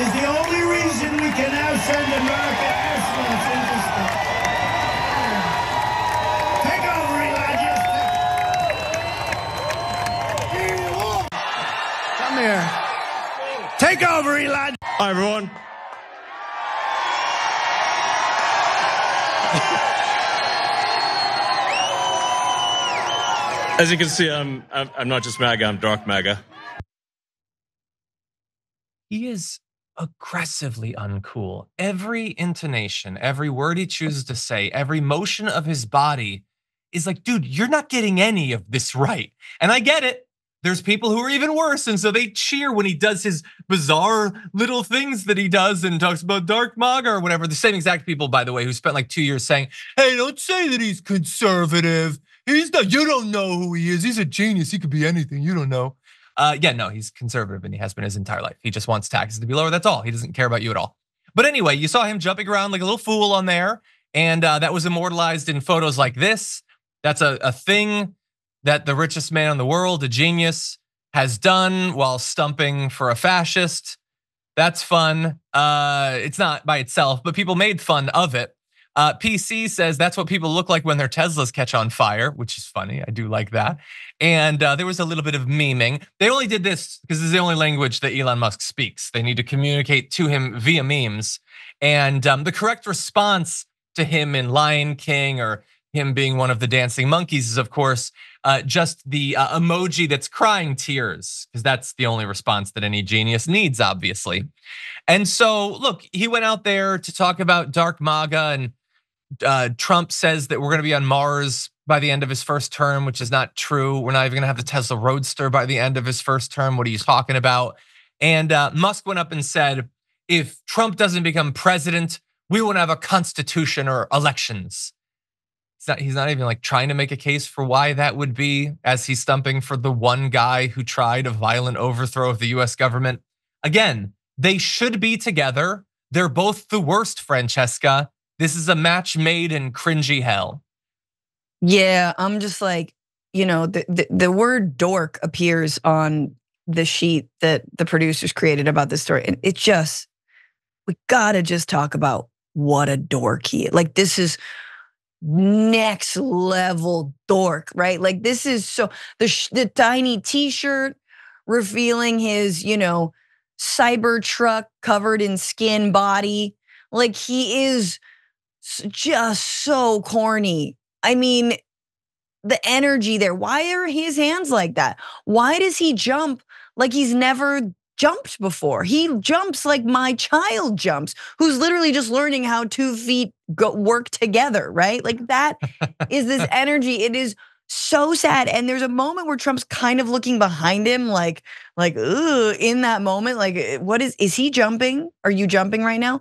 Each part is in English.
is the only reason we can now send American astronauts into space. Take over, Elon. Come here. Take over, Elon. Hi, everyone. As you can see, I'm not just MAGA, I'm dark MAGA. He is aggressively uncool. Every intonation, every word he chooses to say, every motion of his body is like, dude, you're not getting any of this right. And I get it. There's people who are even worse, and so they cheer when he does his bizarre little things that he does and talks about dark MAGA or whatever. The same exact people, by the way, who spent like 2 years saying, hey, don't say that he's conservative. He's not, you don't know who he is. He's a genius. He could be anything. You don't know. Yeah, no, he's conservative and he has been his entire life. He just wants taxes to be lower. That's all. He doesn't care about you at all. But anyway, you saw him jumping around like a little fool on there. And that was immortalized in photos like this. That's a thing that the richest man in the world, a genius, has done while stumping for a fascist. That's fun. It's not by itself, but people made fun of it. PC says that's what people look like when their Teslas catch on fire, which is funny. I do like that. And there was a little bit of memeing. They only did this because this is the only language that Elon Musk speaks. They need to communicate to him via memes. And the correct response to him in Lion King or him being one of the dancing monkeys is, of course, just the emoji that's crying tears, because that's the only response that any genius needs, obviously. And so, look, he went out there to talk about dark MAGA, and Trump says that we're going to be on Mars by the end of his first term, which is not true. We're not even going to have the Tesla Roadster by the end of his first term. What are you talking about? And Musk went up and said, if Trump doesn't become president, we won't have a constitution or elections. He's not even like trying to make a case for why that would be, as he's stumping for the one guy who tried a violent overthrow of the US government. Again, they should be together. They're both the worst, Francesca. This is a match made in cringy hell. Yeah, I'm just like, the word dork appears on the sheet that the producers created about this story. And it just, we gotta just talk about what a dork he is. Like, this is next level dork, right? Like, this is so, the tiny t-shirt revealing his, Cybertruck covered in skin body. Like, he is just so corny. I mean, the energy there. Why are his hands like that? Why does he jump like he's never jumped before? He jumps like my child jumps, who's literally just learning how 2 feet work together, right? Like, that is this energy. It is so sad. And there's a moment where Trump's kind of looking behind him, like, ugh, in that moment, like, what is he jumping? Are you jumping right now?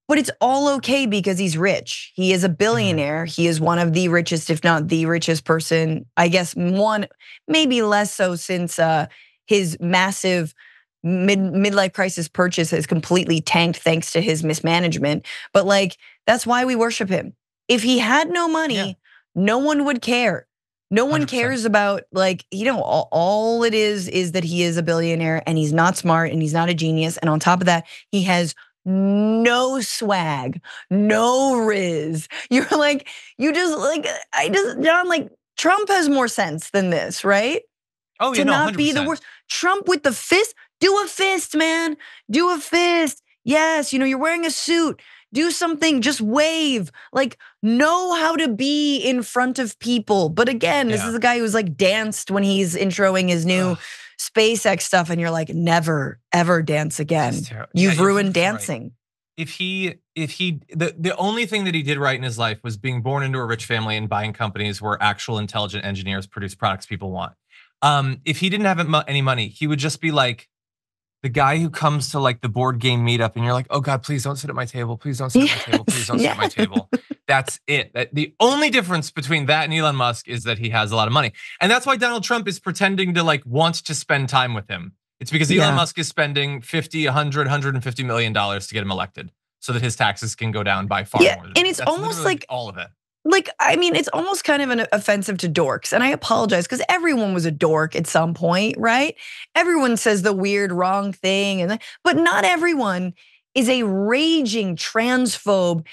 But it's all okay because he's rich. He is a billionaire. He is one of the richest, if not the richest person, I guess one, maybe less so since his massive midlife crisis purchase has completely tanked thanks to his mismanagement. But like, that's why we worship him. If he had no money, no one would care. No one 100%. Cares about, like, all it is that he is a billionaire and he's not smart and he's not a genius. And on top of that, he has no swag, no riz. You're like, John, like, Trump has more sense than this, right? Oh, to not 100%. Be the worst. Trump with the fist, do a fist, man. Do a fist. Yes, you're wearing a suit. Do something, just wave. Like, know how to be in front of people. But again, this is a guy who's like danced when he's introing his new SpaceX stuff, and you're like, never, ever dance again. You've ruined dancing. Right. The only thing that he did right in his life was being born into a rich family and buying companies where actual intelligent engineers produce products people want. If he didn't have any money, he would just be like the guy who comes to like the board game meetup and you're like, oh God, please don't sit at my table. Please don't sit at my table. Please don't sit at my table. That's it. The only difference between that and Elon Musk is that he has a lot of money. And that's why Donald Trump is pretending to like want to spend time with him. It's because Elon Musk is spending $50, $100, $150 million to get him elected so that his taxes can go down by far more. And it's almost like all of it. like, I mean, it's almost kind of an offensive to dorks. And I apologize because everyone was a dork at some point, right? Everyone says the weird, wrong thing. But not everyone is a raging transphobe,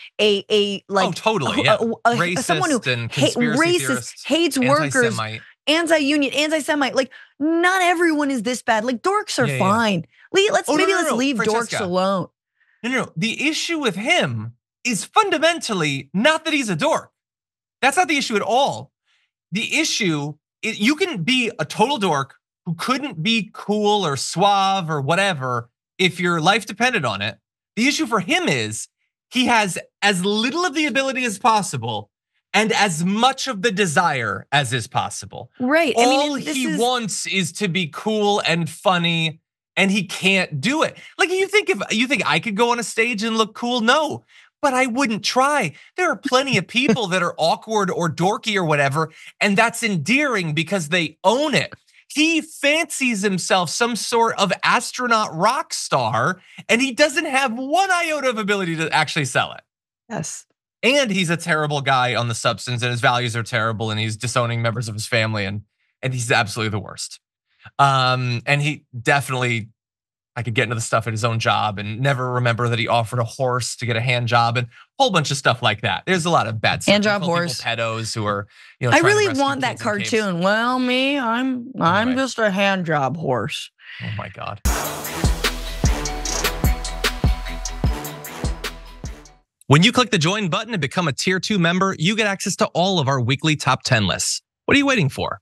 like, totally, yeah. Racist someone who and conspiracy theorist, hates workers, anti-union, anti-Semite. Like, not everyone is this bad. Like, dorks are fine. Let's leave Francesca. dorks alone. No. The issue with him is fundamentally not that he's a dork. That's not the issue at all. The issue, you can be a total dork who couldn't be cool or suave or whatever if your life depended on it. The issue for him is he has as little of the ability as possible and as much of the desire as is possible. Right. All he wants is to be cool and funny, and he can't do it. Like, you think I could go on a stage and look cool? No. But I wouldn't try. There are plenty of people that are awkward or dorky or whatever, and that's endearing because they own it. He fancies himself some sort of astronaut rock star, and he doesn't have one iota of ability to actually sell it. Yes. And he's a terrible guy on the substance, and his values are terrible, and he's disowning members of his family, and he's absolutely the worst. And he definitely, I could get into the stuff at his own job and never remember that he offered a horse to get a hand job and a whole bunch of stuff like that. There's a lot of bad stuff. Hand job horse. Pedos who are, I really want that cartoon. Well, me, I'm just a hand job horse. Oh my God. When you click the join button and become a tier 2 member, you get access to all of our weekly top 10 lists. What are you waiting for?